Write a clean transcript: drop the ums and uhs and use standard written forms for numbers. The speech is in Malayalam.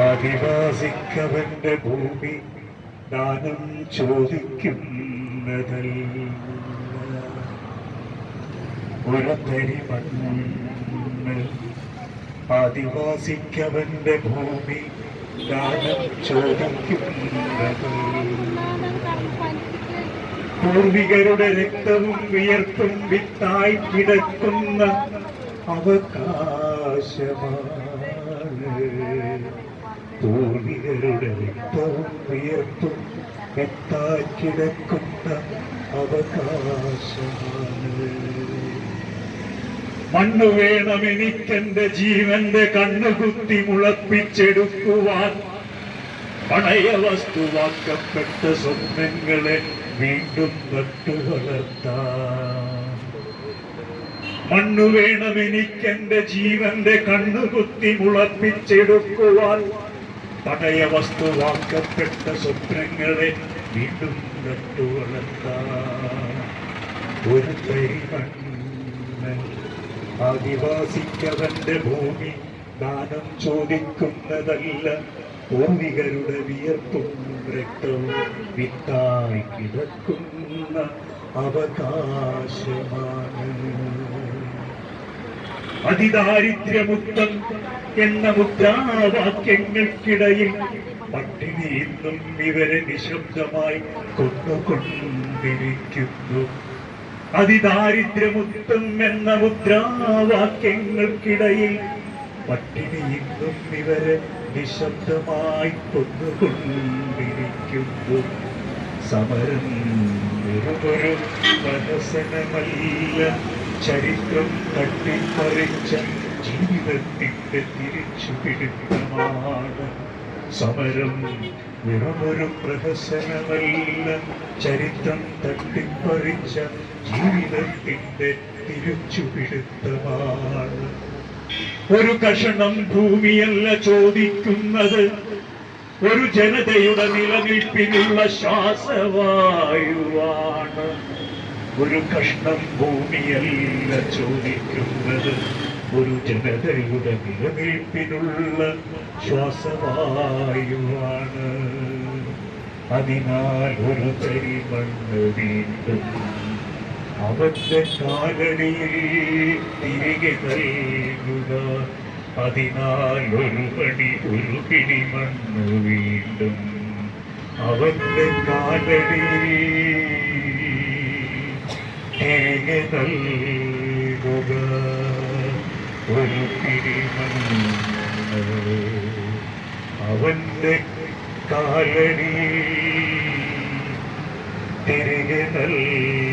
ആദിവാസിക്കവന്റെ ഭൂമി ദാനം ചോദിക്കുന്നതല്ല, ഒരു തരി മണ്ണ്. ആദിവാസിക്കവന്റെ ഭൂമി ദാനം ചോദിക്കുന്നതല്ല, പൂർവികരുടെ രക്തവും വിയർപ്പും വിത്തായി കിടക്കുന്ന അവകാശമാണ്. പൂർവികരുടെ രക്തവും വിയർപ്പും വിത്തായി കിടക്കുന്ന അവകാശമാണ്. മണ്ണു വേണം എനിക്കെന്റെ ജീവന്റെ കണ്ണുകുത്തി മുളപ്പിച്ചെടുക്കുവാൻ, പണയ വസ്തുവാക്കപ്പെട്ട സ്വപ്നങ്ങളെ വീണ്ടും നട്ടുവളർത്താൻ. മണ്ണു വേണം എനിക്കെന്റെ ജീവന്റെ കണ്ണുകുത്തി മുളപ്പിച്ചെടുക്കുവാൻ, പണയ വസ്തുവാക്കപ്പെട്ട സ്വപ്നങ്ങളെ വീണ്ടും നട്ടുവളർത്താൻ. ഒരു തരി മണ്ണ്. ആദിവാസിക്കവന്റെ ഭൂമി ദാനം ചോദിക്കുന്നതല്ല, പൂർവികരുടെ വിയർപ്പും രക്തവും വിത്തായി കിടക്കുന്ന അവകാശമാണ്. അതിദാരിദ്ര്യമുക്തം എന്ന മുദ്രാവാക്യങ്ങൾക്കിടയിൽ പട്ടിണി ഇന്നും ഇവരെ നിശബ്ദമായി കൊന്നുകൊണ്ടിരിക്കുന്നു. അതിദാരിദ്ര്യമുക്തം എന്ന മുദ്രാവാക്യങ്ങൾക്കിടയിൽ പട്ടിണി ഇന്നും ഇവരെ നിശബ്ദമായി കൊന്നുകൊണ്ടിരിക്കുന്നു. സമരം വെറുമൊരു പ്രഹസനമല്ല, ചരിത്രം തട്ടിപ്പറിച്ച ജീവിതത്തിന്റെ തിരിച്ചുപിടുത്തമാണ്. സമരം വെറുമൊരു പ്രഹസനമല്ല, ചരിത്രം തട്ടിപ്പറിച്ച ജീവിതത്തിന്റെ തിരിച്ചുപിടുത്തമാണ്. ഒരു കഷണം ഭൂമിയല്ല ചോദിക്കുന്നത്, ഒരു ജനതയുടെ നിലനിൽപ്പിനുള്ള ശ്വാസവായുവാണ്. ഒരു കഷ്ണം ഭൂമിയല്ല ചോദിക്കുന്നത്, ഒരു ജനതയുടെ നിലനിൽപ്പിനുള്ള ശ്വാസവായുവാണ്. അതിനാൽ ഒരു തരി മണ്ണ് വീണ്ടും അവന്റെ കാലടിയിൽ തിരികെ നൽകുക. അതിനാൽ ഒരു പിടി മണ്ണ് വീണ്ടും അവന്റെ കാലടിയിൽ തിരികെ നൽകുക. ഒരു പിടി മണ്ണ് അവന്റെ കാലടിയിൽ തിരികെ നൽകുക.